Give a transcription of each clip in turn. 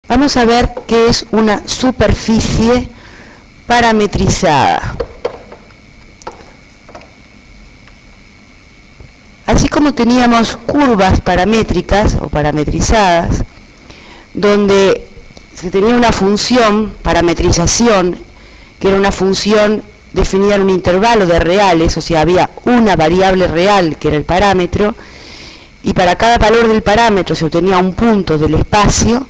Vamos a ver qué es una superficie parametrizada. Así como teníamos curvas paramétricas o parametrizadas, donde se tenía una función, parametrización, que era una función definida en un intervalo de reales, o sea, había una variable real que era el parámetro, y para cada valor del parámetro se obtenía un punto del espacio.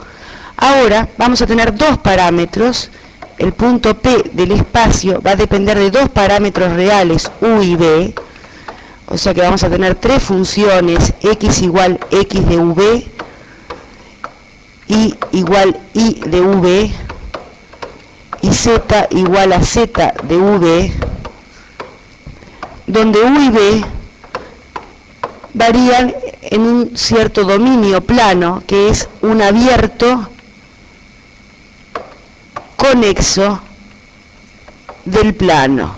Ahora vamos a tener dos parámetros. El punto P del espacio va a depender de dos parámetros reales, U y B, o sea que vamos a tener tres funciones, x igual x de v, y igual y de v, y z igual a z de v, donde u y b varían en un cierto dominio plano, que es un abierto conexo del plano.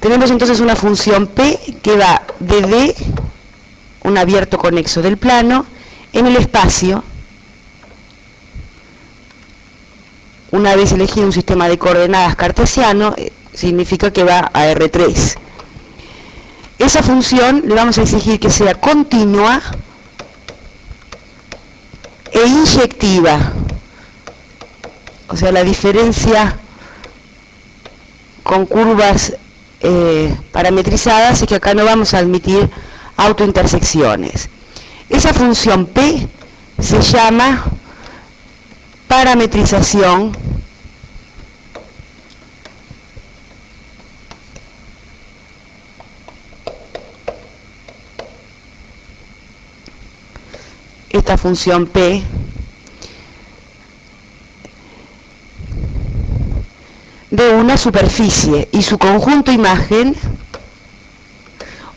Tenemos entonces una función p que va de D, un abierto conexo del plano, en el espacio. Una vez elegido un sistema de coordenadas cartesiano, significa que va a R3. Esa función le vamos a exigir que sea continua e inyectiva. O sea, la diferencia con curvas parametrizadas es que acá no vamos a admitir autointersecciones. Esa función P se llama parametrización esta función P de una superficie y su conjunto imagen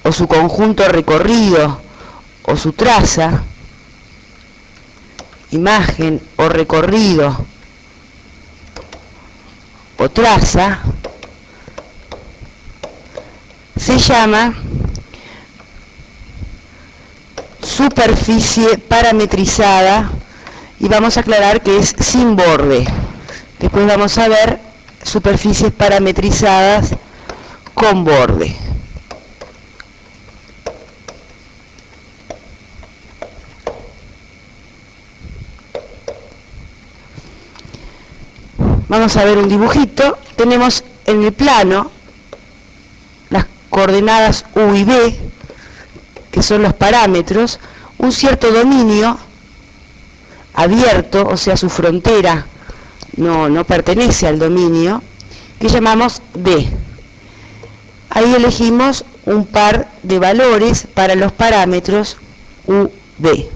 o su conjunto recorrido o su traza, imagen o recorrido o traza, se llama superficie parametrizada, y vamos a aclarar que es sin borde. Después vamos a ver superficies parametrizadas con borde. Vamos a ver un dibujito. Tenemos en el plano las coordenadas U y B, que son los parámetros, un cierto dominio abierto, o sea, su frontera no pertenece al dominio, que llamamos D. Ahí elegimos un par de valores para los parámetros U, B.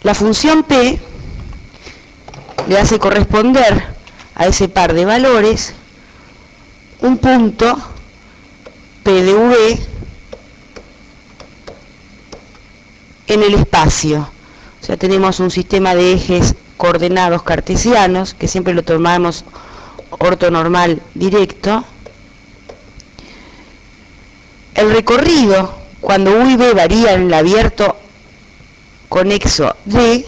La función P le hace corresponder a ese par de valores un punto P de V en el espacio. O sea, tenemos un sistema de ejes coordenados cartesianos, que siempre lo tomamos ortonormal directo. El recorrido, cuando U y B varían en el abierto conexo D,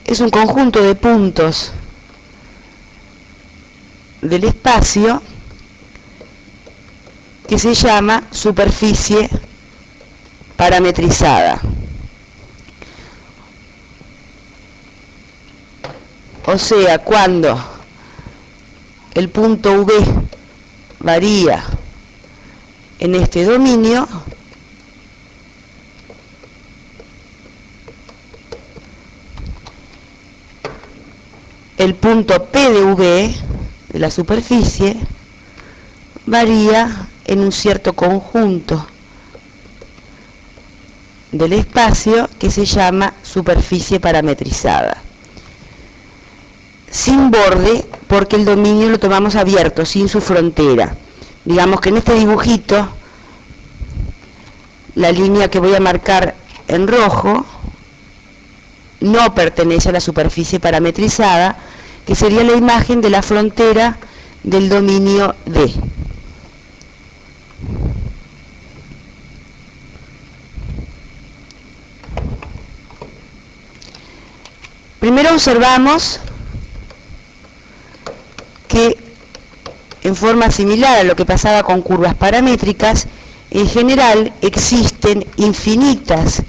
es un conjunto de puntos del espacio que se llama superficie parametrizada. O sea, cuando el punto V varía en este dominio, el punto P de V de la superficie varía en un cierto conjunto del espacio que se llama superficie parametrizada. Sin borde, porque el dominio lo tomamos abierto, sin su frontera. Digamos que en este dibujito, la línea que voy a marcar en rojo no pertenece a la superficie parametrizada, que sería la imagen de la frontera del dominio D. Primero observamos que en forma similar a lo que pasaba con curvas paramétricas, en general existen infinitas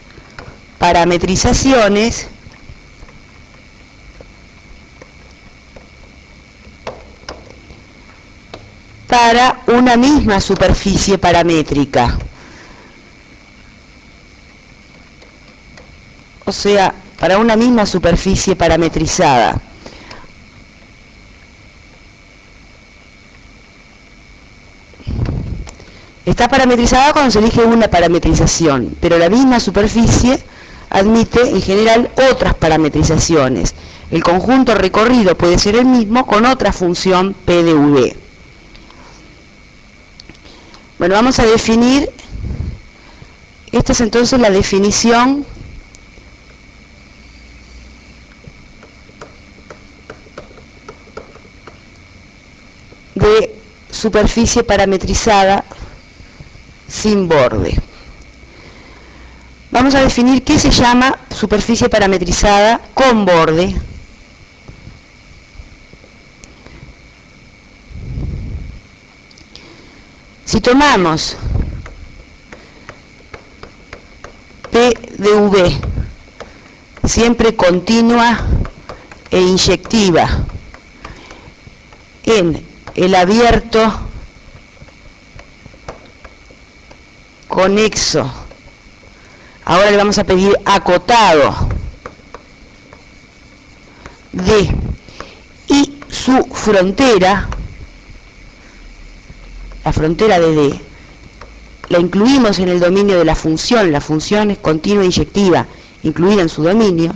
parametrizaciones para una misma superficie paramétrica. O sea, para una misma superficie parametrizada. Está parametrizada cuando se elige una parametrización, pero la misma superficie admite en general otras parametrizaciones. El conjunto recorrido puede ser el mismo con otra función P de V. Bueno, vamos a definir, esta es entonces la definición de superficie parametrizada sin borde. Vamos a definir qué se llama superficie parametrizada con borde. Si tomamos P de V, siempre continua e inyectiva, en el abierto conexo, ahora le vamos a pedir acotado, D, y su frontera, la frontera de D, la incluimos en el dominio de la función es continua e inyectiva, incluida en su dominio.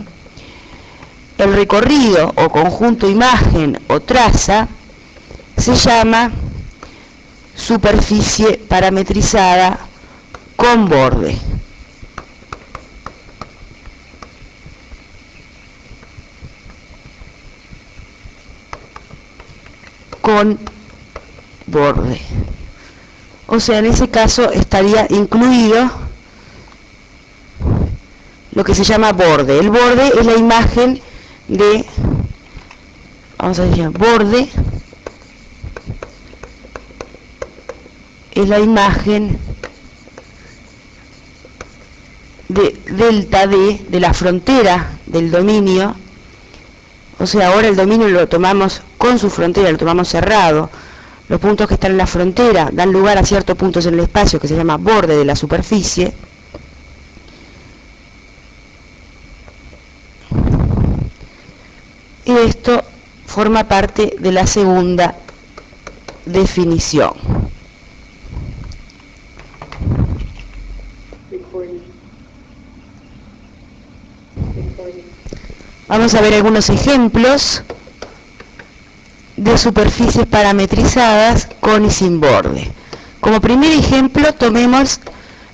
El recorrido o conjunto imagen o traza se llama superficie parametrizada con borde. Con borde. O sea, en ese caso estaría incluido lo que se llama borde. El borde es la imagen de, vamos a decir, borde es la imagen de delta D, de la frontera del dominio. O sea, ahora el dominio lo tomamos con su frontera, lo tomamos cerrado. Los puntos que están en la frontera dan lugar a ciertos puntos en el espacio que se llama borde de la superficie. Y esto forma parte de la segunda definición. Vamos a ver algunos ejemplos de superficies parametrizadas con y sin borde. Como primer ejemplo, tomemos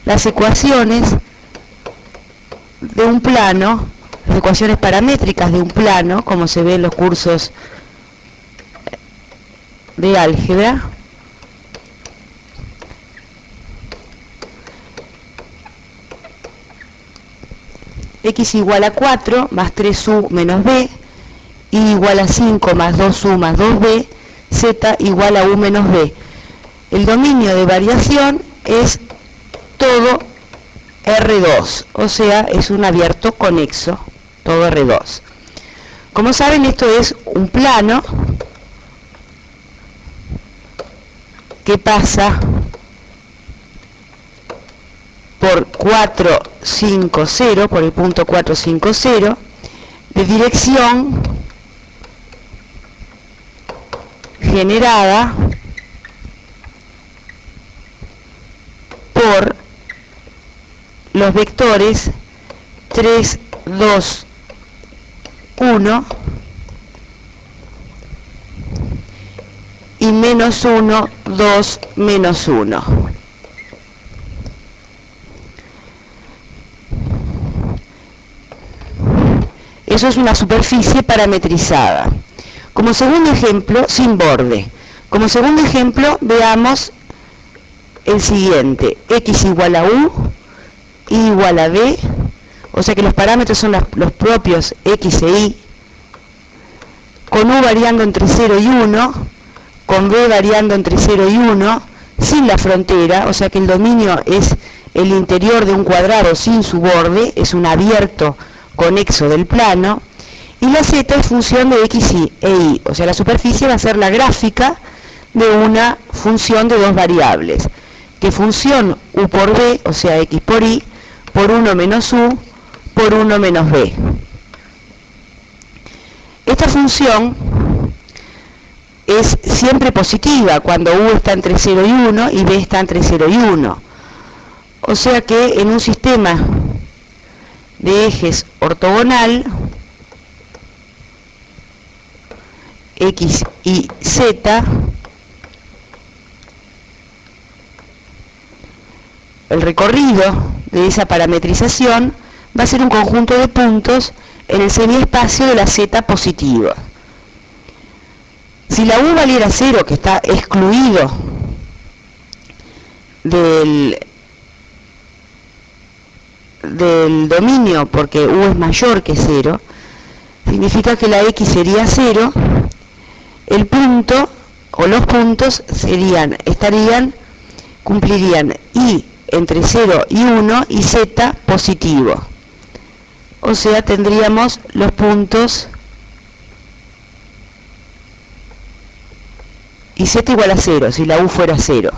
las ecuaciones de un plano, las ecuaciones paramétricas de un plano, como se ve en los cursos de álgebra. X igual a 4 más 3u menos b, y igual a 5 más 2u más 2b, z igual a u menos b. El dominio de variación es todo R2, o sea, es un abierto conexo, todo R2. Como saben, esto es un plano que pasa por 450, por el punto 450, de dirección generada por los vectores 3, 2, 1 y menos 1, 2, menos 1. Eso es una superficie parametrizada. Como segundo ejemplo, sin borde. Como segundo ejemplo, veamos el siguiente. X igual a u, y igual a b, o sea que los parámetros son los propios x e y. con U variando entre 0 y 1, con B variando entre 0 y 1, sin la frontera, o sea que el dominio es el interior de un cuadrado sin su borde, es un abierto conexo del plano, y la Z es función de X e Y, o sea la superficie va a ser la gráfica de una función de dos variables, que función U por B, o sea X por Y, por 1 menos U, por 1 menos B. Esta función es siempre positiva cuando U está entre 0 y 1 y B está entre 0 y 1. O sea que en un sistema de ejes ortogonal, X y Z, el recorrido de esa parametrización va a ser un conjunto de puntos en el semiespacio de la Z positiva. Si la U valiera 0, que está excluido del dominio porque U es mayor que 0, significa que la X sería 0, el punto o los puntos cumplirían Y entre 0 y 1 y Z positivo. O sea, tendríamos los puntos y Z igual a 0, si la U fuera 0.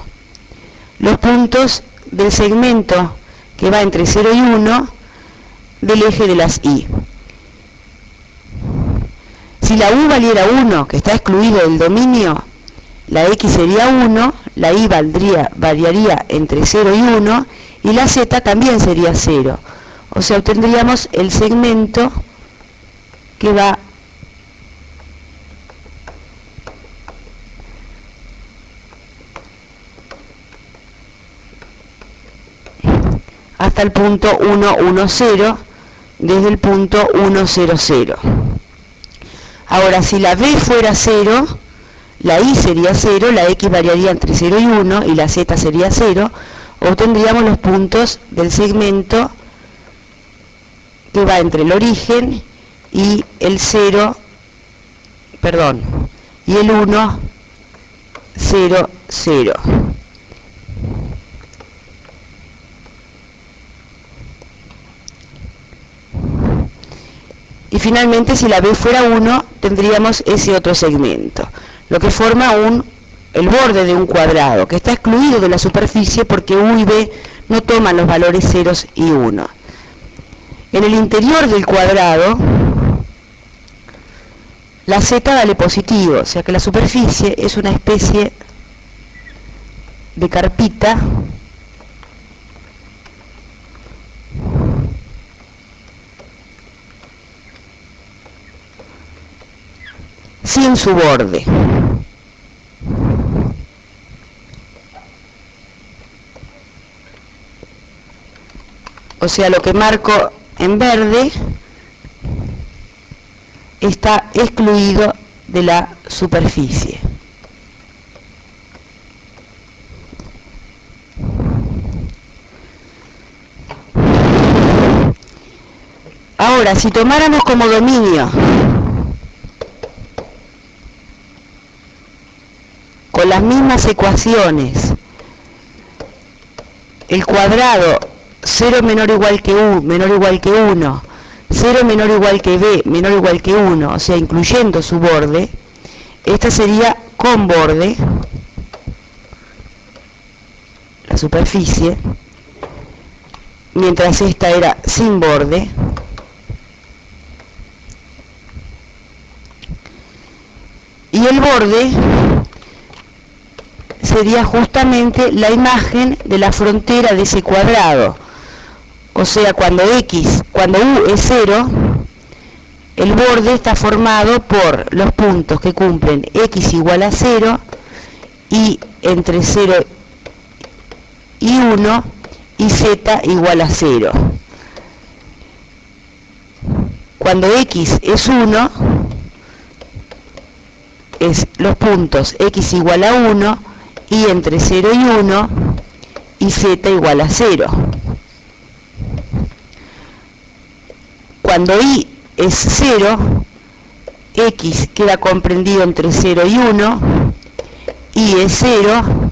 Los puntos del segmento que va entre 0 y 1 del eje de las Y. Si la U valiera 1, que está excluido del dominio, la X sería 1, la Y variaría entre 0 y 1, y la Z también sería 0. O sea, obtendríamos el segmento que va hasta el punto 1, 1, 0, desde el punto 1, 0, 0. Ahora, si la B fuera 0, la Y sería 0, la X variaría entre 0 y 1 y la Z sería 0, obtendríamos los puntos del segmento que va entre el origen y el 0, y el 1, 0, 0. Y finalmente, si la B fuera 1, tendríamos ese otro segmento, lo que forma el borde de un cuadrado, que está excluido de la superficie porque U y B no toman los valores 0 y 1. En el interior del cuadrado, la Z vale positivo, o sea que la superficie es una especie de carpita sin su borde. O sea, lo que marco en verde está excluido de la superficie. Ahora, si tomáramos como dominio con las mismas ecuaciones el cuadrado 0 menor o igual que U menor o igual que 1, 0 menor o igual que B menor o igual que 1, o sea, incluyendo su borde, esta sería con borde, la superficie, mientras esta era sin borde. Y el borde sería justamente la imagen de la frontera de ese cuadrado. O sea, cuando U es 0, el borde está formado por los puntos que cumplen X igual a 0, y entre 0 y 1, y Z igual a 0. Cuando X es 1, es los puntos X igual a 1, y entre 0 y 1, y Z igual a 0. Cuando Y es 0, X queda comprendido entre 0 y 1, Y es 0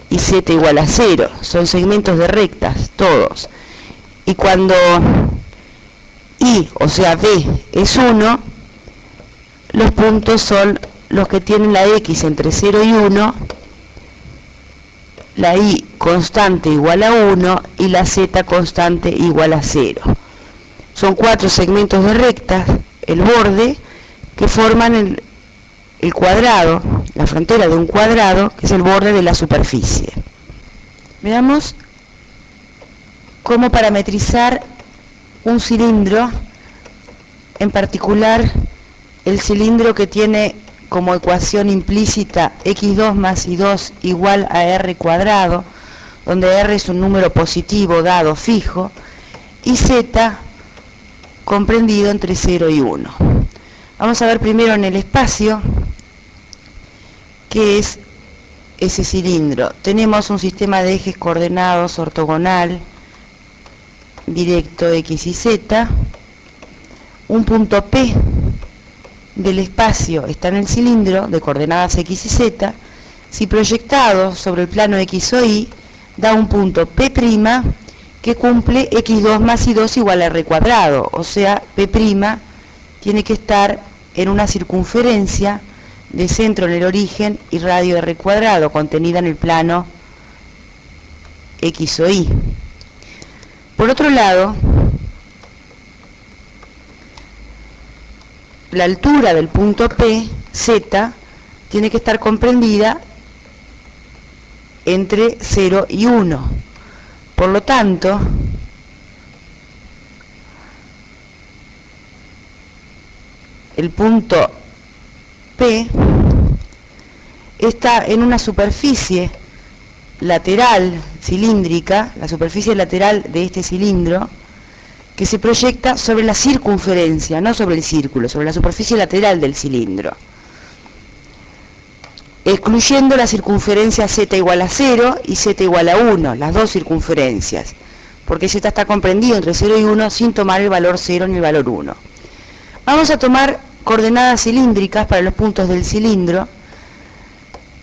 y Z igual a 0. Son segmentos de rectas, todos. Y cuando Y, o sea B, es 1, los puntos son los que tienen la X entre 0 y 1, la Y constante igual a 1 y la Z constante igual a 0. Son 4 segmentos de rectas, el borde, que forman el cuadrado, la frontera de un cuadrado, que es el borde de la superficie. Veamos cómo parametrizar un cilindro, en particular el cilindro que tiene como ecuación implícita x2 más y2 igual a r cuadrado, donde r es un número positivo dado fijo, y z comprendido entre 0 y 1. Vamos a ver primero en el espacio qué es ese cilindro. Tenemos un sistema de ejes coordenados ortogonal, directo x y z. Un punto P del espacio está en el cilindro de coordenadas x y z. Si proyectado sobre el plano x o y, da un punto P' que cumple x2 más y2 igual a r cuadrado. O sea, P' tiene que estar en una circunferencia de centro en el origen y radio r cuadrado, contenida en el plano x o y. Por otro lado, la altura del punto P, z, tiene que estar comprendida entre 0 y 1. Por lo tanto, el punto P está en una superficie lateral cilíndrica, la superficie lateral de este cilindro, que se proyecta sobre la circunferencia, no sobre el círculo, sobre la superficie lateral del cilindro, excluyendo la circunferencia z igual a 0 y z igual a 1, las dos circunferencias, porque z está comprendido entre 0 y 1 sin tomar el valor 0 ni el valor 1. Vamos a tomar coordenadas cilíndricas para los puntos del cilindro.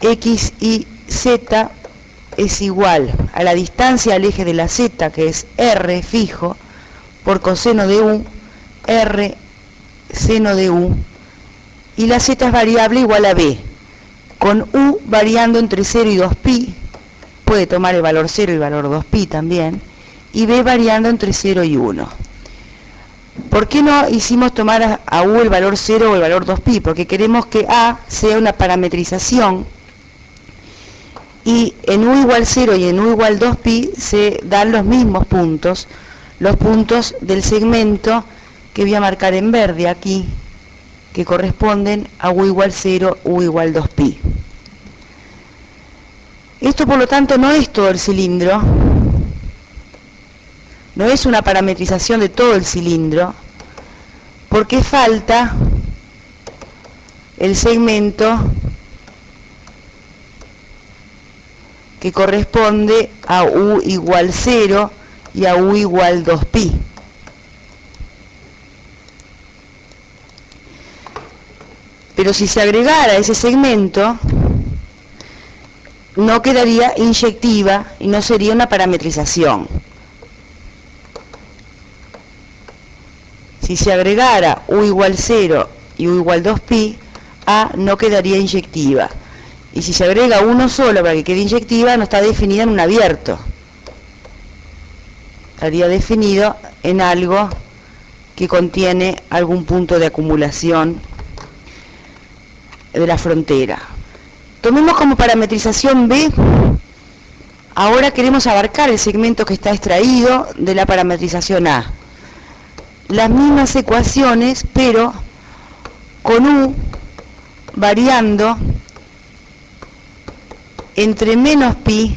X y z es igual a la distancia al eje de la z, que es r fijo, por coseno de u, r seno de u, y la z es variable igual a b, con u variando entre 0 y 2pi, puede tomar el valor 0 y el valor 2pi también, y b variando entre 0 y 1. ¿Por qué no hicimos tomar a u el valor 0 o el valor 2pi? Porque queremos que a sea una parametrización, y en u igual 0 y en u igual 2pi se dan los mismos puntos, los puntos del segmento que voy a marcar en verde aquí, que corresponden a u igual 0, u igual 2pi. Esto, por lo tanto, no es todo el cilindro, no es una parametrización de todo el cilindro, porque falta el segmento que corresponde a u igual 0 y a u igual 2pi. Pero si se agregara ese segmento, no quedaría inyectiva y no sería una parametrización. Si se agregara u igual 0 y u igual 2pi, a no quedaría inyectiva. Y si se agrega uno solo para que quede inyectiva, no está definida en un abierto. Estaría definido en algo que contiene algún punto de acumulación de la frontera. Tomemos como parametrización B. Ahora queremos abarcar el segmento que está extraído de la parametrización A. Las mismas ecuaciones, pero con u variando entre menos pi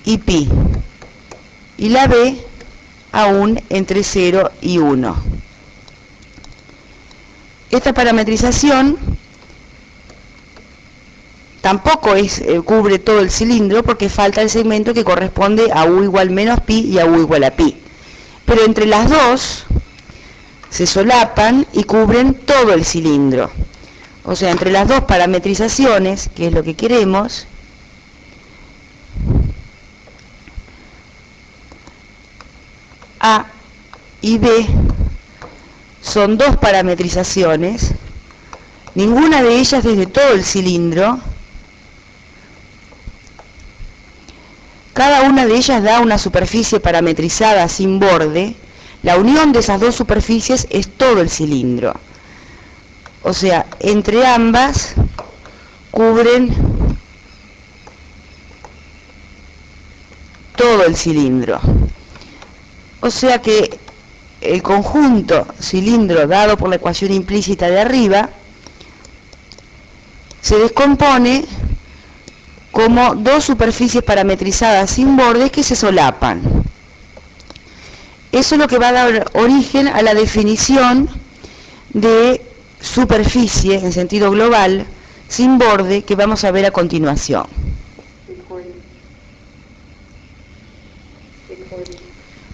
y pi, y la b aún entre 0 y 1. Esta parametrización tampoco cubre todo el cilindro, porque falta el segmento que corresponde a u igual menos pi y a u igual a pi. Pero entre las dos se solapan y cubren todo el cilindro. O sea, entre las dos parametrizaciones, que es lo que queremos, A y B son dos parametrizaciones, ninguna de ellas desde todo el cilindro. Cada una de ellas da una superficie parametrizada sin borde. La unión de esas dos superficies es todo el cilindro. O sea, entre ambas cubren todo el cilindro. O sea que el conjunto cilindro dado por la ecuación implícita de arriba se descompone como dos superficies parametrizadas sin bordes que se solapan. Eso es lo que va a dar origen a la definición de superficie en sentido global sin borde que vamos a ver a continuación.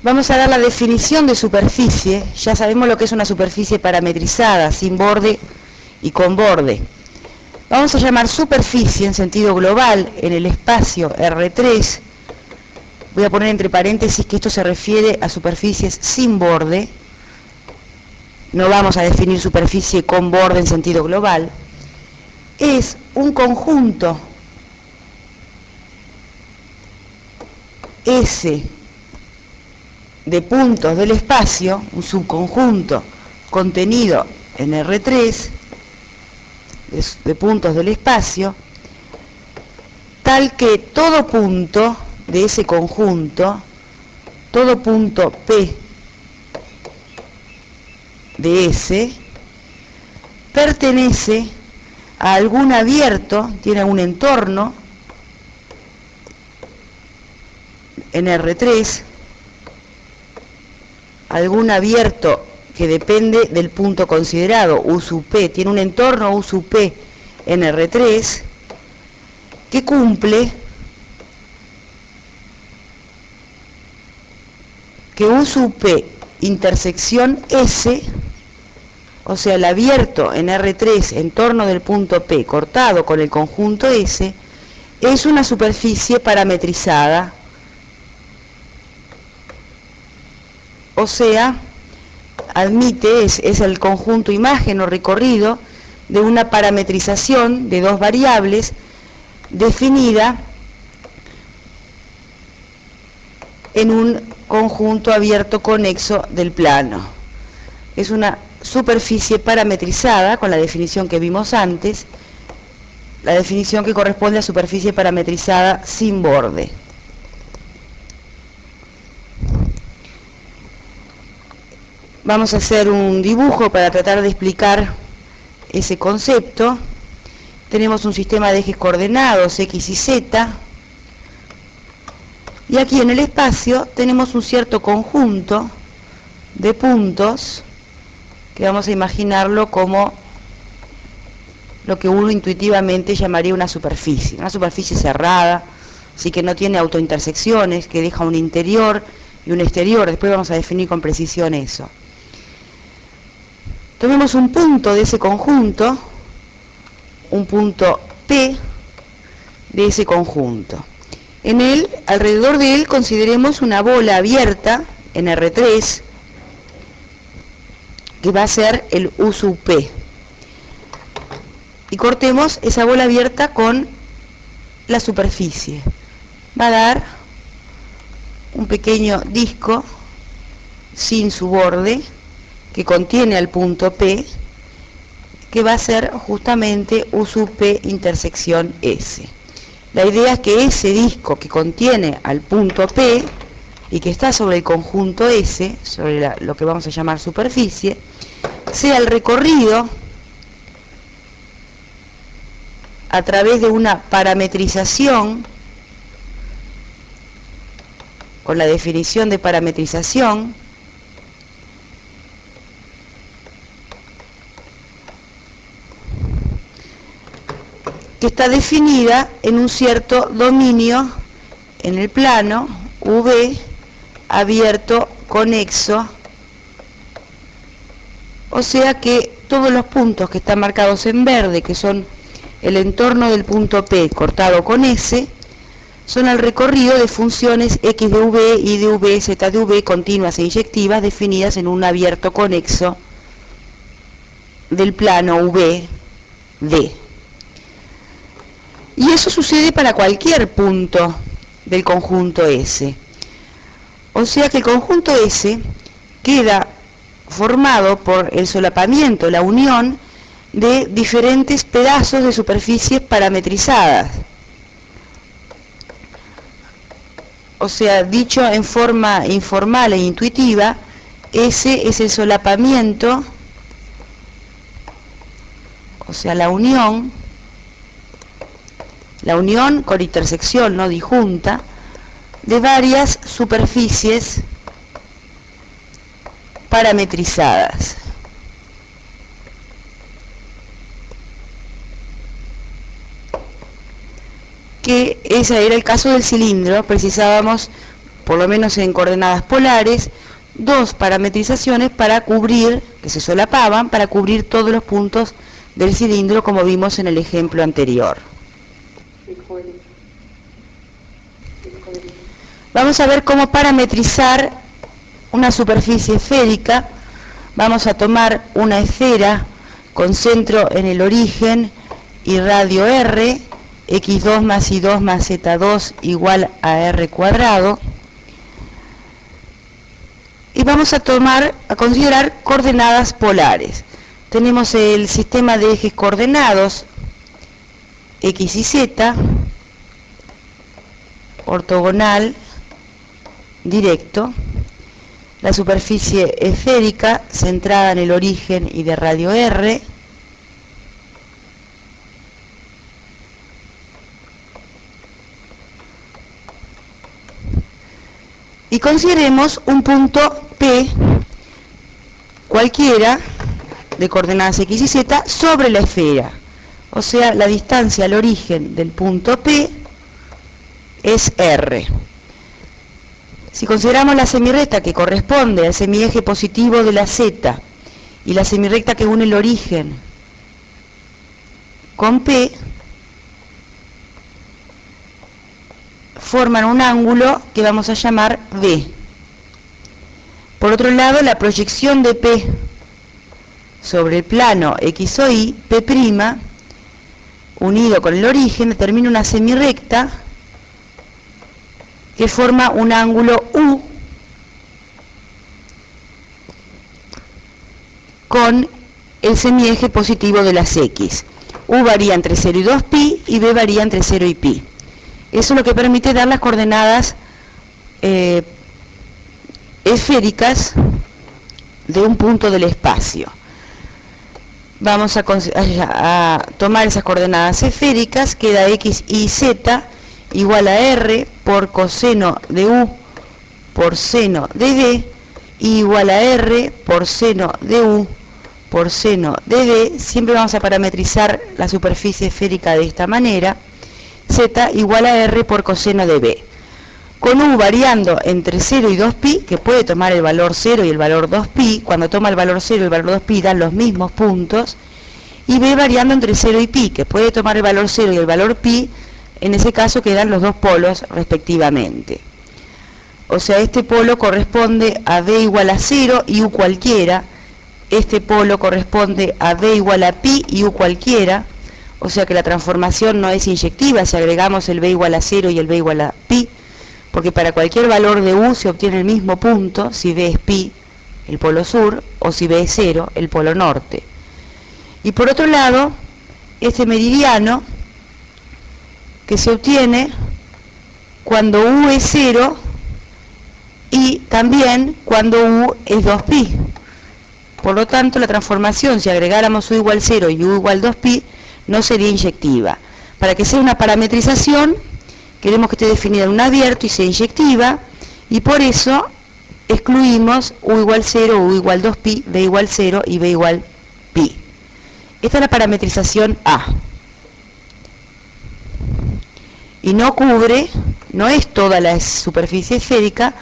Vamos a dar la definición de superficie. Ya sabemos lo que es una superficie parametrizada, sin borde y con borde. Vamos a llamar superficie en sentido global en el espacio R3. Voy a poner entre paréntesis que esto se refiere a superficies sin borde. No vamos a definir superficie con borde en sentido global. Es un conjunto S de puntos del espacio, un subconjunto contenido en R3 de puntos del espacio, tal que todo punto de ese conjunto, todo punto P de S, pertenece a algún abierto, tiene un entorno en R3, algún abierto que depende del punto considerado, U sub P, tiene un entorno U sub P en R3 que cumple que U sub P intersección S, o sea, el abierto en R3 en torno del punto P cortado con el conjunto S, es una superficie parametrizada. O sea, admite, es el conjunto imagen o recorrido de una parametrización de dos variables definida en un conjunto abierto conexo del plano. Es una superficie parametrizada con la definición que vimos antes, la definición que corresponde a superficie parametrizada sin borde. Vamos a hacer un dibujo para tratar de explicar ese concepto. Tenemos un sistema de ejes coordenados X y Z, y aquí en el espacio tenemos un cierto conjunto de puntos que vamos a imaginarlo como lo que uno intuitivamente llamaría una superficie cerrada, así que no tiene autointersecciones, que deja un interior y un exterior. Después vamos a definir con precisión eso. Tomemos un punto de ese conjunto, un punto P de ese conjunto. En él, alrededor de él, consideremos una bola abierta en R3, que va a ser el U sub P. Y cortemos esa bola abierta con la superficie. Va a dar un pequeño disco sin su borde, que contiene al punto P, que va a ser justamente U sub P intersección S. La idea es que ese disco que contiene al punto P y que está sobre el conjunto S, sobre lo que vamos a llamar superficie, sea el recorrido a través de una parametrización, con la definición de parametrización, que está definida en un cierto dominio en el plano V abierto conexo O sea que todos los puntos que están marcados en verde, que son el entorno del punto P cortado con S, son el recorrido de funciones x de v, y de v, z de v continuas e inyectivas definidas en un abierto conexo del plano v, d. Y eso sucede para cualquier punto del conjunto S. O sea que el conjunto S queda formado por el solapamiento, la unión de diferentes pedazos de superficies parametrizadas. O sea, dicho en forma informal e intuitiva, S es el solapamiento, o sea, la unión con intersección, no disjunta, de varias superficies parametrizadas. Que ese era el caso del cilindro. Precisábamos, por lo menos en coordenadas polares, dos parametrizaciones para cubrir, que se solapaban, para cubrir todos los puntos del cilindro, como vimos en el ejemplo anterior. Vamos a ver cómo parametrizar una superficie esférica. Vamos a tomar una esfera con centro en el origen y radio r, x2 más y2 más z2 igual a r cuadrado. Y vamos a considerar coordenadas polares. Tenemos el sistema de ejes coordenados x y z, ortogonal, directo, la superficie esférica centrada en el origen y de radio r, y consideremos un punto P cualquiera de coordenadas x y z sobre la esfera. O sea, la distancia al origen del punto P es r. Si consideramos la semirrecta que corresponde al semieje positivo de la z y la semirrecta que une el origen con P, forman un ángulo que vamos a llamar B. Por otro lado, la proyección de P sobre el plano X o Y, P', unido con el origen, determina una semirrecta que forma un ángulo U con el semieje positivo de las X. U varía entre 0 y 2pi y B varía entre 0 y pi. Eso es lo que permite dar las coordenadas esféricas de un punto del espacio. Vamos a tomar esas coordenadas esféricas, queda x y z igual a r por coseno de u por seno de b, igual a r por seno de u por seno de b. Siempre vamos a parametrizar la superficie esférica de esta manera. Z igual a r por coseno de b. Con u variando entre 0 y 2pi, que puede tomar el valor 0 y el valor 2pi, cuando toma el valor 0 y el valor 2pi dan los mismos puntos, y b variando entre 0 y pi, que puede tomar el valor 0 y el valor pi, en ese caso quedan los dos polos respectivamente. O sea, este polo corresponde a b igual a 0 y u cualquiera, este polo corresponde a b igual a pi y u cualquiera, o sea que la transformación no es inyectiva si agregamos el b igual a 0 y el b igual a pi, porque para cualquier valor de u se obtiene el mismo punto si b es pi, el polo sur, o si b es 0, el polo norte. Y por otro lado, este meridiano que se obtiene cuando u es 0 y también cuando u es 2pi. Por lo tanto, la transformación, si agregáramos u igual 0 y u igual 2pi, no sería inyectiva. Para que sea una parametrización, queremos que esté definida en un abierto y sea inyectiva, y por eso excluimos u igual 0, u igual 2pi, b igual 0 y b igual pi. Esta es la parametrización A. Y no cubre, no es toda la superficie esférica,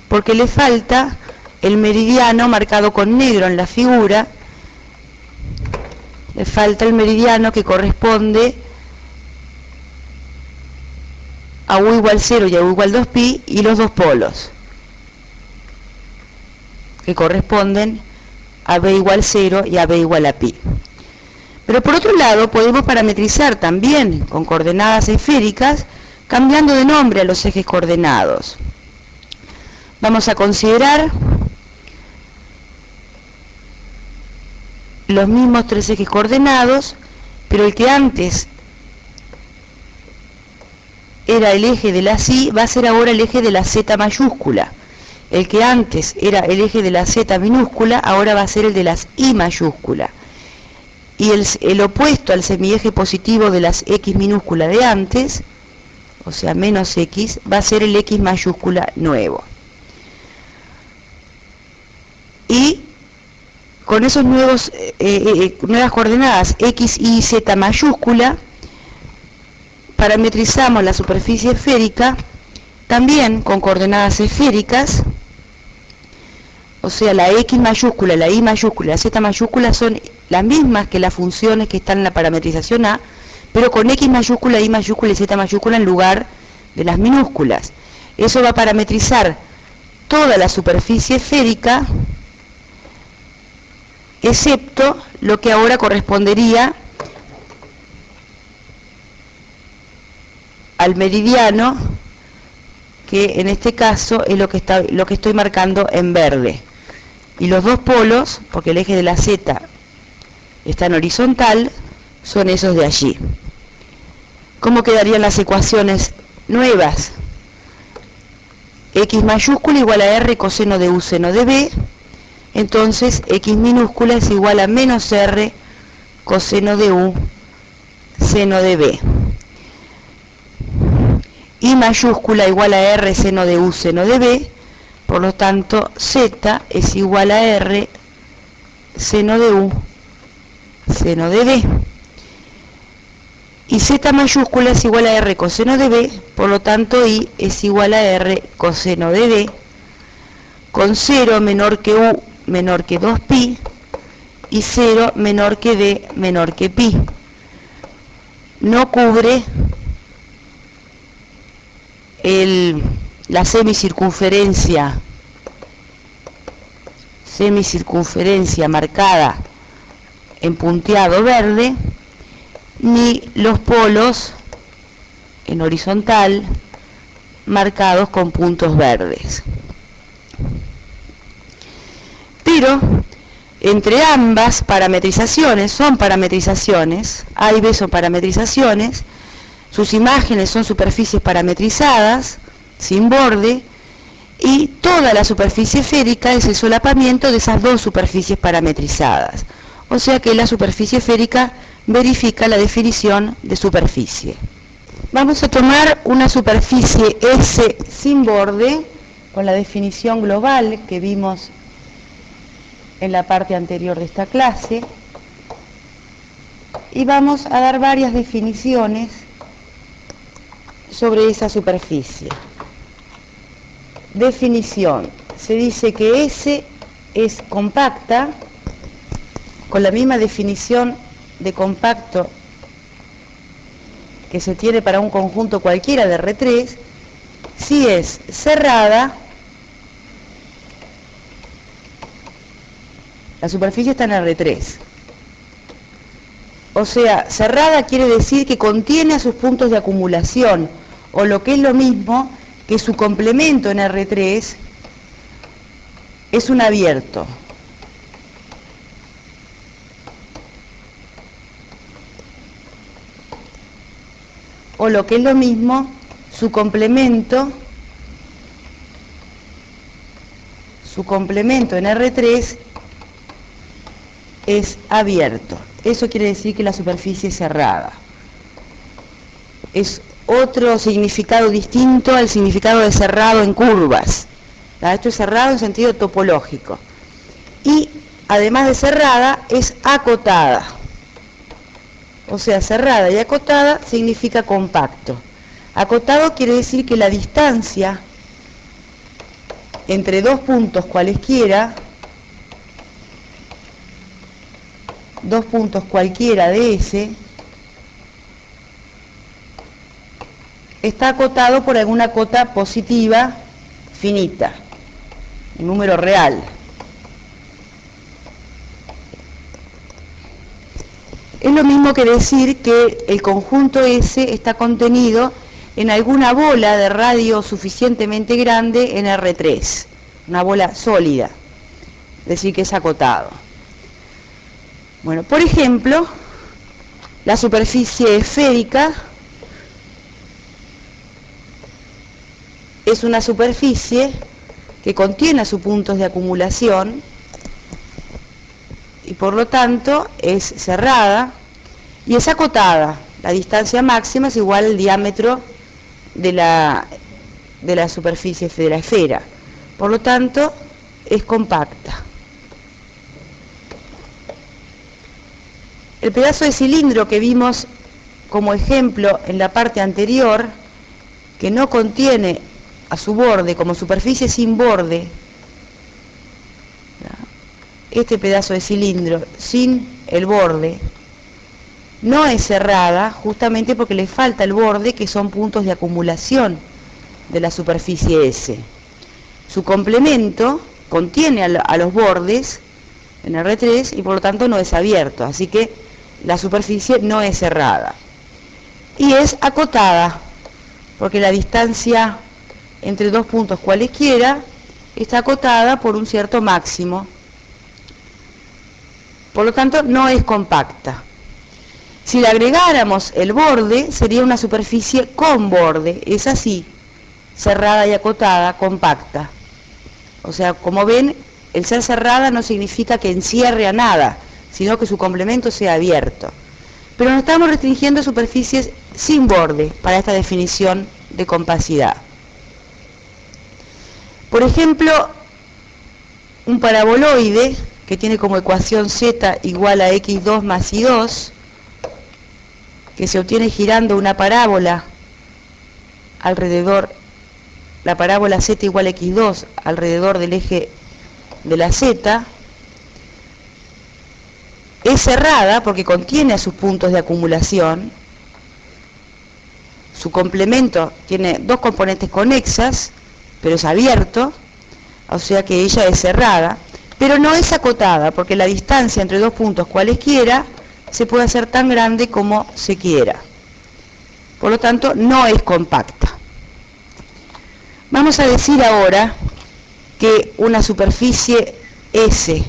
porque le falta el meridiano marcado con negro en la figura, Le falta el meridiano que corresponde a u igual 0 y a u igual 2pi, y los dos polos, que corresponden a b igual 0 y a b igual a pi. Pero por otro lado, podemos parametrizar también con coordenadas esféricas, cambiando de nombre a los ejes coordenados. Vamos a considerar los mismos tres ejes coordenados, pero el que antes era el eje de la Y va a ser ahora el eje de la Z mayúscula. El que antes era el eje de la Z minúscula, ahora va a ser el de las I mayúscula. Y el opuesto al semieje positivo de las X minúscula de antes, o sea, menos X, va a ser el X mayúscula nuevo. Y con esos nuevas coordenadas X, Y, Z mayúscula, parametrizamos la superficie esférica también con coordenadas esféricas, o sea, la X mayúscula, la Y mayúscula, la Z mayúscula son las mismas que las funciones que están en la parametrización A, pero con X mayúscula, Y mayúscula y Z mayúscula en lugar de las minúsculas. Eso va a parametrizar toda la superficie esférica, excepto lo que ahora correspondería al meridiano, que en este caso es lo que estoy marcando en verde. Y los dos polos, porque el eje de la Z está en horizontal, son esos de allí. ¿Cómo quedarían las ecuaciones nuevas? X mayúscula igual a R coseno de U seno de B. Entonces X minúscula es igual a menos R coseno de U seno de B. Y mayúscula igual a R seno de U seno de B. Por lo tanto, Z es igual a R seno de U seno de B. Y Z mayúscula es igual a R coseno de B, por lo tanto I es igual a R coseno de B, con 0 menor que U menor que 2pi, y 0 menor que D menor que pi. No cubre la semicircunferencia marcada en punteado verde, ni los polos en horizontal marcados con puntos verdes. Pero entre ambas parametrizaciones, son parametrizaciones, A y B son parametrizaciones, sus imágenes son superficies parametrizadas, sin borde, y toda la superficie esférica es el solapamiento de esas dos superficies parametrizadas. O sea que la superficie esférica verifica la definición de superficie. Vamos a tomar una superficie S sin borde, con la definición global que vimos en la parte anterior de esta clase, y vamos a dar varias definiciones sobre esa superficie. Definición: se dice que S es compacta, con la misma definición de compacto que se tiene para un conjunto cualquiera de R3, si es cerrada, la superficie está en R3. O sea, cerrada quiere decir que contiene a sus puntos de acumulación, o lo que es lo mismo, que su complemento en R3 es un abierto. O lo que es lo mismo, su complemento en R3 es abierto. Eso quiere decir que la superficie es cerrada. Es otro significado distinto al significado de cerrado en curvas. Esto es cerrado en sentido topológico. Y además de cerrada, es acotada. O sea, cerrada y acotada significa compacto. Acotado quiere decir que la distancia entre dos puntos cualesquiera dos puntos cualquiera de S está acotado por alguna cota positiva finita, un número real. Es lo mismo que decir que el conjunto S está contenido en alguna bola de radio suficientemente grande en R3, una bola sólida, es decir, que es acotado. Bueno, por ejemplo, la superficie esférica es una superficie que contiene sus puntos de acumulación y por lo tanto es cerrada y es acotada. La distancia máxima es igual al diámetro de la superficie de la esfera. Por lo tanto, es compacta. El pedazo de cilindro que vimos como ejemplo en la parte anterior, que no contiene a su borde como superficie sin borde, este pedazo de cilindro sin el borde, no es cerrada justamente porque le falta el borde, que son puntos de acumulación de la superficie S. Su complemento contiene a los bordes en R3 y por lo tanto no es abierto, así que la superficie no es cerrada. Y es acotada, porque la distancia entre dos puntos cualesquiera está acotada por un cierto máximo. Por lo tanto, no es compacta. Si le agregáramos el borde, sería una superficie con borde, es así, cerrada y acotada, compacta. O sea, como ven, el ser cerrada no significa que encierre a nada, sino que su complemento sea abierto. Pero nos estamos restringiendo a superficies sin borde para esta definición de compacidad. Por ejemplo, un paraboloide que tiene como ecuación z igual a x2 más y2, que se obtiene girando una parábola alrededor, la parábola z igual a x2 alrededor del eje de la z, es cerrada porque contiene a sus puntos de acumulación. Su complemento tiene dos componentes conexas, pero es abierto, o sea que ella es cerrada, pero no es acotada porque la distancia entre dos puntos cualesquiera se puede hacer tan grande como se quiera. Por lo tanto, no es compacta. Vamos a decir ahora que una superficie S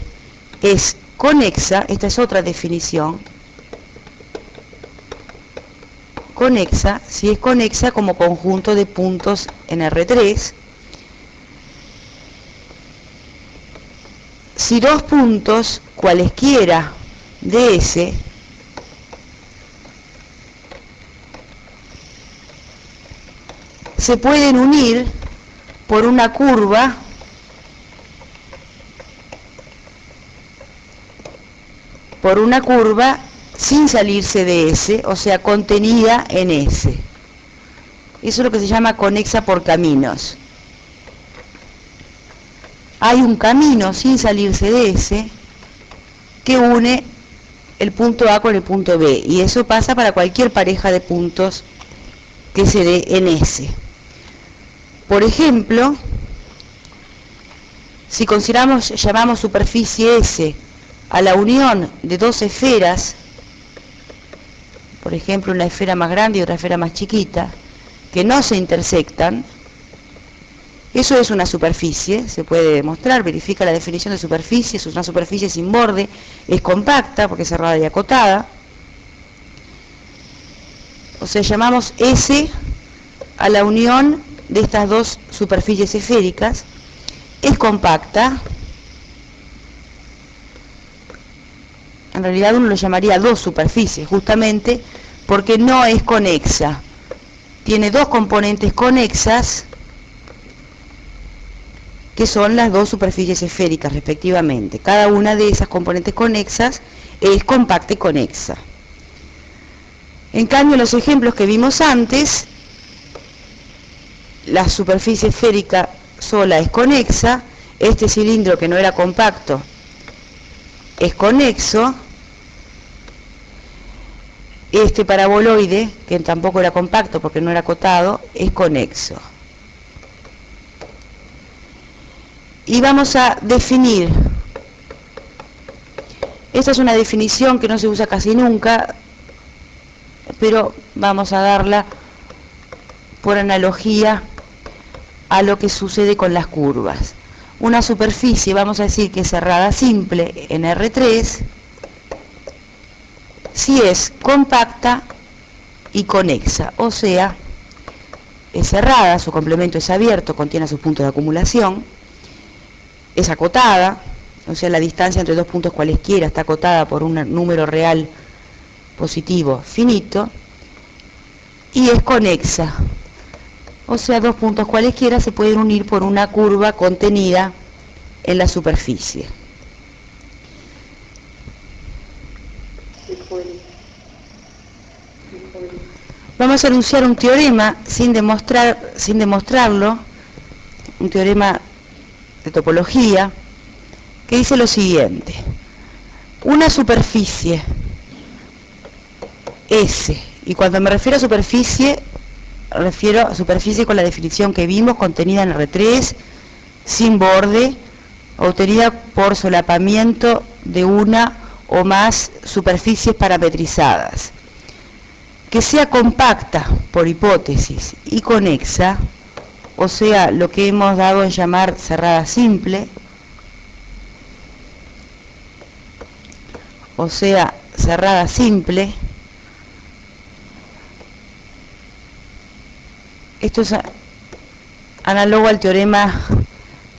es conexa, esta es otra definición, conexa, si es conexa como conjunto de puntos en R3, si dos puntos cualesquiera de S se pueden unir por una curva sin salirse de S, o sea, contenida en S. Eso es lo que se llama conexa por caminos. Hay un camino sin salirse de S que une el punto A con el punto B, y eso pasa para cualquier pareja de puntos que se dé en S. Por ejemplo, si llamamos superficie S a la unión de dos esferas, por ejemplo una esfera más grande y otra esfera más chiquita, que no se intersectan, eso es una superficie, se puede demostrar, verifica la definición de superficie, es una superficie sin borde, es compacta porque es cerrada y acotada. O sea, llamamos S a la unión de estas dos superficies esféricas, es compacta. En realidad uno lo llamaría dos superficies, justamente porque no es conexa. Tiene dos componentes conexas, que son las dos superficies esféricas respectivamente. Cada una de esas componentes conexas es compacta y conexa. En cambio, en los ejemplos que vimos antes, la superficie esférica sola es conexa, este cilindro que no era compacto es conexo, este paraboloide, que tampoco era compacto porque no era acotado, es conexo. Y vamos a definir, esta es una definición que no se usa casi nunca, pero vamos a darla por analogía a lo que sucede con las curvas. Una superficie, vamos a decir que es cerrada simple en R3, si es compacta y conexa, o sea, es cerrada, su complemento es abierto, contiene sus puntos de acumulación, es acotada, o sea, la distancia entre dos puntos cualesquiera está acotada por un número real positivo finito, y es conexa, o sea, dos puntos cualesquiera se pueden unir por una curva contenida en la superficie. Vamos a enunciar un teorema sin demostrarlo, un teorema de topología, que dice lo siguiente: una superficie S, y cuando me refiero a superficie con la definición que vimos, contenida en R3, sin borde, obtenida por solapamiento de una o más superficies parametrizadas, que sea compacta por hipótesis y conexa, o sea, lo que hemos dado en llamar cerrada simple, o sea, cerrada simple. Esto es análogo al teorema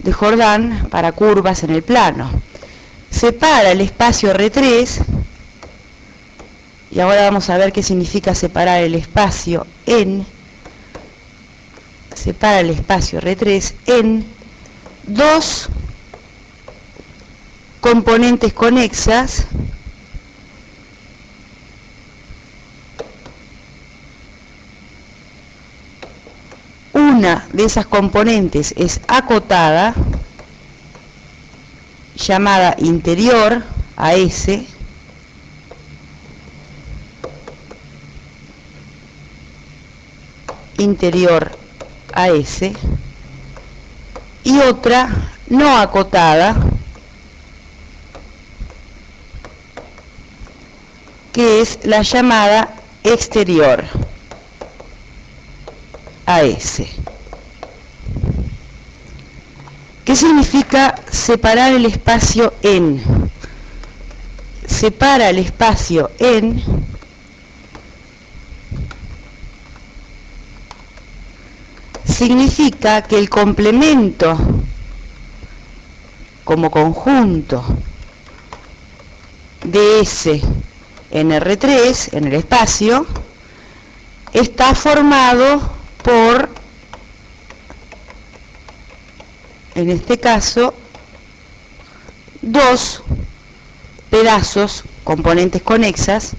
de Jordan para curvas en el plano. Separa el espacio R3, y ahora vamos a ver qué significa separar el espacio en, separa el espacio R3 en dos componentes conexas una de esas componentes es acotada, llamada interior a S, interior a S, y otra no acotada, que es la llamada exterior a S. ¿Qué significa separar el espacio en? Separa el espacio en significa que el complemento como conjunto de S en R3, en el espacio, está formado por, en este caso, dos pedazos, componentes conexos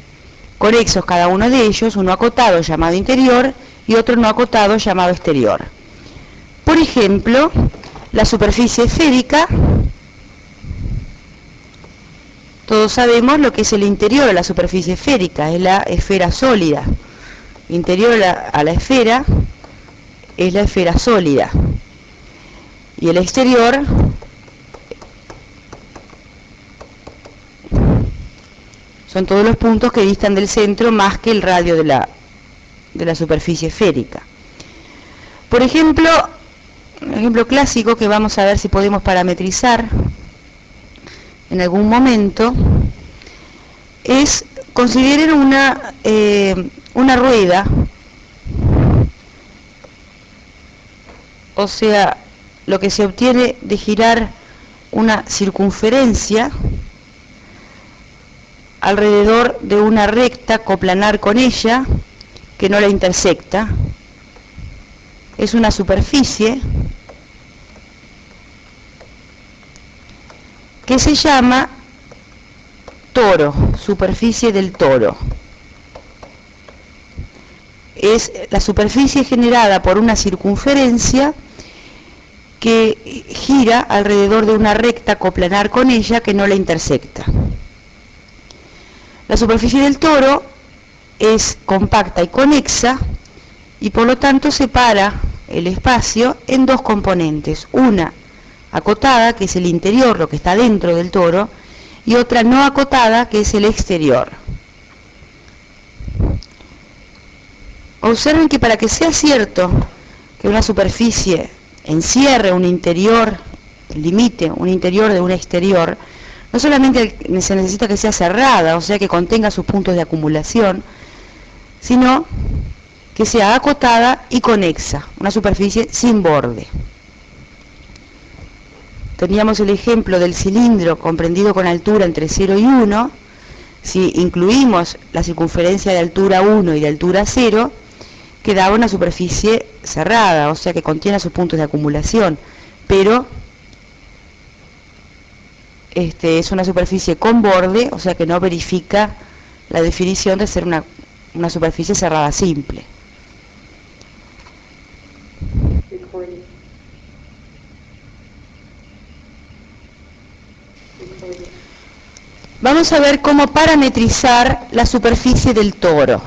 cada uno de ellos, uno acotado llamado interior y otro no acotado llamado exterior. Por ejemplo, la superficie esférica, todos sabemos lo que es el interior de la superficie esférica, es la esfera sólida. Interior a la esfera es la esfera sólida. Y el exterior son todos los puntos que distan del centro más que el radio de la superficie esférica. Por ejemplo, un ejemplo clásico que vamos a ver si podemos parametrizar en algún momento es, consideren una rueda, o sea, lo que se obtiene de girar una circunferencia alrededor de una recta coplanar con ella que no la intersecta. Es una superficie que se llama toro, superficie del toro. Es la superficie generada por una circunferencia que gira alrededor de una recta coplanar con ella que no la intersecta. La superficie del toro es compacta y conexa, y por lo tanto separa el espacio en dos componentes, una acotada, que es el interior, lo que está dentro del toro, y otra no acotada, que es el exterior. Observen que para que sea cierto que una superficie encierre un interior, limite un interior de un exterior, no solamente se necesita que sea cerrada, o sea que contenga sus puntos de acumulación, sino que sea acotada y conexa, una superficie sin borde. Teníamos el ejemplo del cilindro comprendido con altura entre 0 y 1. Si incluimos la circunferencia de altura 1 y de altura 0, quedaba una superficie cerrada, o sea que contiene sus puntos de acumulación, pero es una superficie con borde, o sea que no verifica la definición de ser una superficie cerrada simple. Vamos a ver cómo parametrizar la superficie del toro.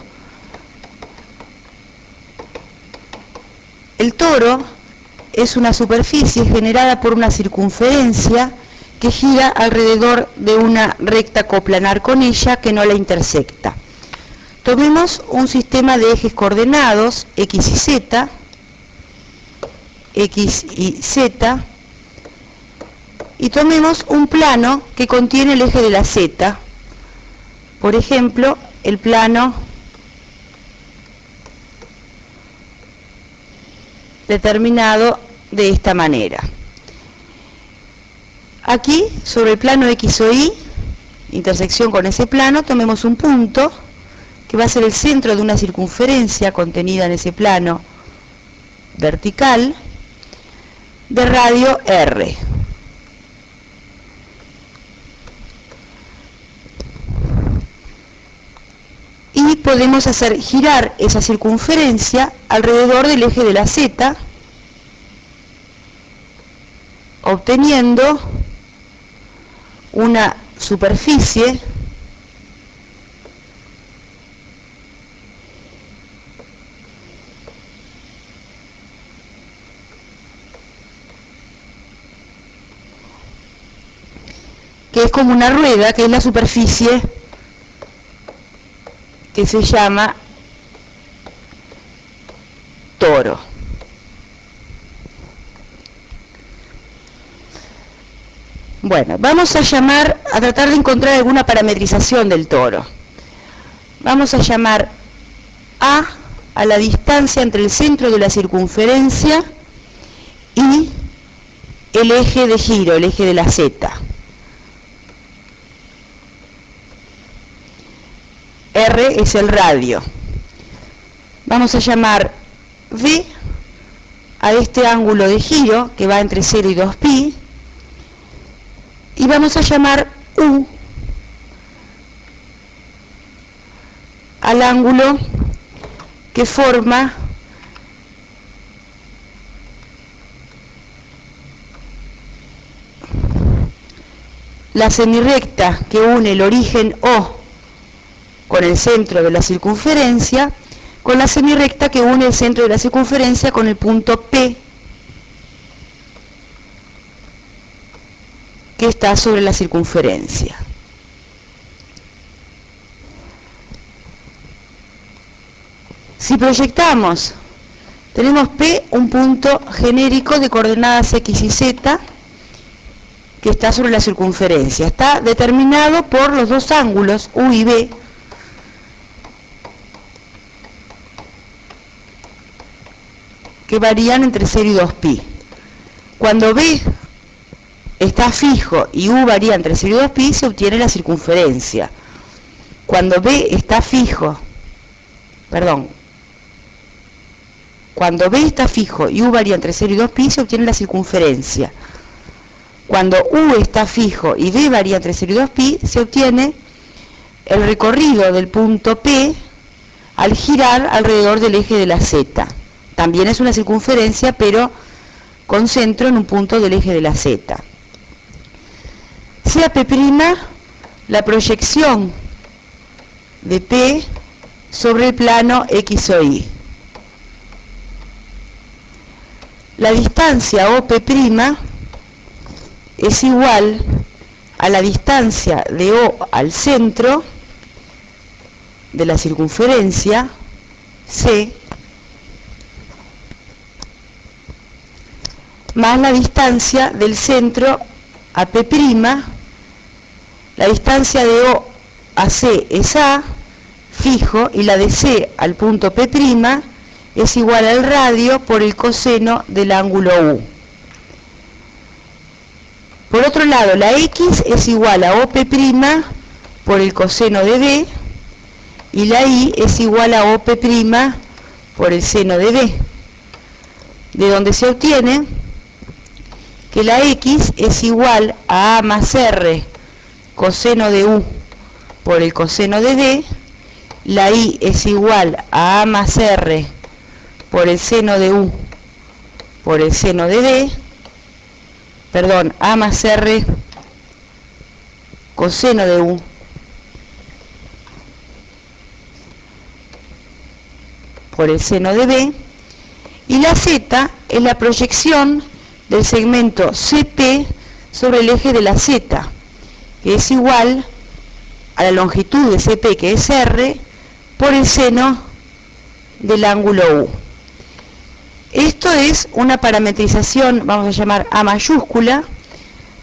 El toro es una superficie generada por una circunferencia que gira alrededor de una recta coplanar con ella que no la intersecta. Tomemos un sistema de ejes coordenados, X y Z, y tomemos un plano que contiene el eje de la Z, por ejemplo, el plano determinado de esta manera. Aquí, sobre el plano X o Y, intersección con ese plano, tomemos un punto que va a ser el centro de una circunferencia contenida en ese plano vertical de radio R. Y podemos hacer girar esa circunferencia alrededor del eje de la Z, obteniendo una superficie que es como una rueda, que es la superficie que se llama toro. Bueno, vamos a tratar de encontrar alguna parametrización del toro. Vamos a llamar a la distancia entre el centro de la circunferencia y el eje de giro, el eje de la Z. R es el radio. Vamos a llamar V a este ángulo de giro que va entre 0 y 2pi, y vamos a llamar U al ángulo que forma la semirrecta que une el origen O con el centro de la circunferencia, con la semirrecta que une el centro de la circunferencia con el punto P que está sobre la circunferencia. Si proyectamos, tenemos P, un punto genérico de coordenadas X y Z que está sobre la circunferencia. Está determinado por los dos ángulos U y B, que varían entre 0 y 2pi. Cuando B está fijo y U varía entre 0 y 2pi, se obtiene la circunferencia. Cuando B está fijo, cuando B está fijo y U varía entre 0 y 2pi, se obtiene la circunferencia. Cuando U está fijo y B varía entre 0 y 2pi, se obtiene el recorrido del punto P al girar alrededor del eje de la Z. También es una circunferencia, pero con centro en un punto del eje de la Z. Sea P', la proyección de P sobre el plano X o Y. La distancia OP' es igual a la distancia de O al centro de la circunferencia C más la distancia del centro a P'. La distancia de O a C es A, fijo, y la de C al punto P' es igual al radio por el coseno del ángulo U. Por otro lado, la X es igual a OP' por el coseno de B, y la Y es igual a OP' por el seno de B, de donde se obtiene que la X es igual a A más R coseno de U por el coseno de B, la Y es igual a A más R por el seno de U por el seno de B, perdón, A más R coseno de U por el seno de B, y la Z es la proyección del segmento CP sobre el eje de la Z, que es igual a la longitud de CP, que es R, por el seno del ángulo U. Esto es una parametrización, vamos a llamar A mayúscula,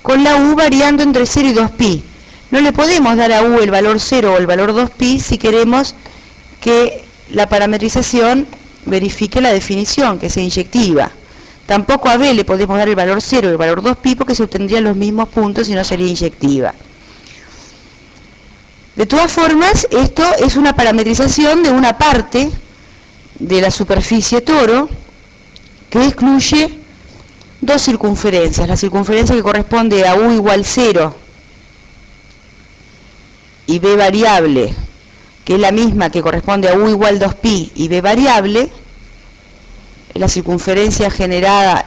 con la U variando entre 0 y 2pi. No le podemos dar a U el valor 0 o el valor 2pi si queremos que la parametrización verifique la definición, que sea inyectiva. Tampoco a B le podemos dar el valor 0 y el valor 2pi porque se obtendrían los mismos puntos y no sería inyectiva. De todas formas, esto es una parametrización de una parte de la superficie toro que excluye dos circunferencias. La circunferencia que corresponde a U igual 0 y B variable, que es la misma que corresponde a U igual 2pi y B variable. La circunferencia generada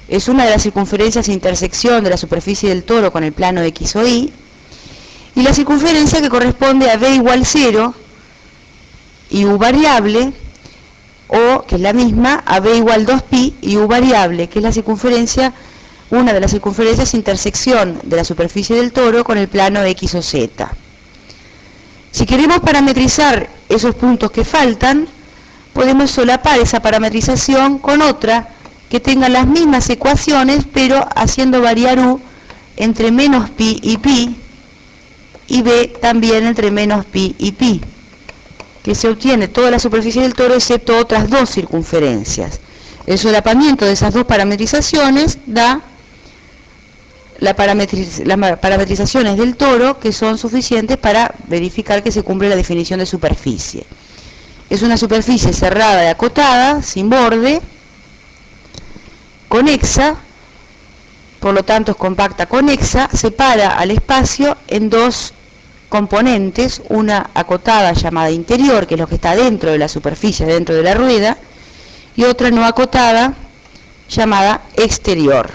es una de las circunferencias de intersección de la superficie del toro con el plano X o Y, y la circunferencia que corresponde a B igual 0 y U variable, o que es la misma a B igual 2pi y U variable, que es la circunferencia, una de las circunferencias de intersección de la superficie del toro con el plano X o Z. Si queremos parametrizar esos puntos que faltan, podemos solapar esa parametrización con otra que tenga las mismas ecuaciones, pero haciendo variar U entre menos pi y pi, y B también entre menos pi y pi, que se obtiene toda la superficie del toro excepto otras dos circunferencias. El solapamiento de esas dos parametrizaciones da las parametrizaciones del toro, que son suficientes para verificar que se cumple la definición de superficie. Es una superficie cerrada y acotada, sin borde, conexa, por lo tanto es compacta conexa, separa al espacio en dos componentes, una acotada llamada interior, que es lo que está dentro de la superficie, dentro de la rueda, y otra no acotada llamada exterior.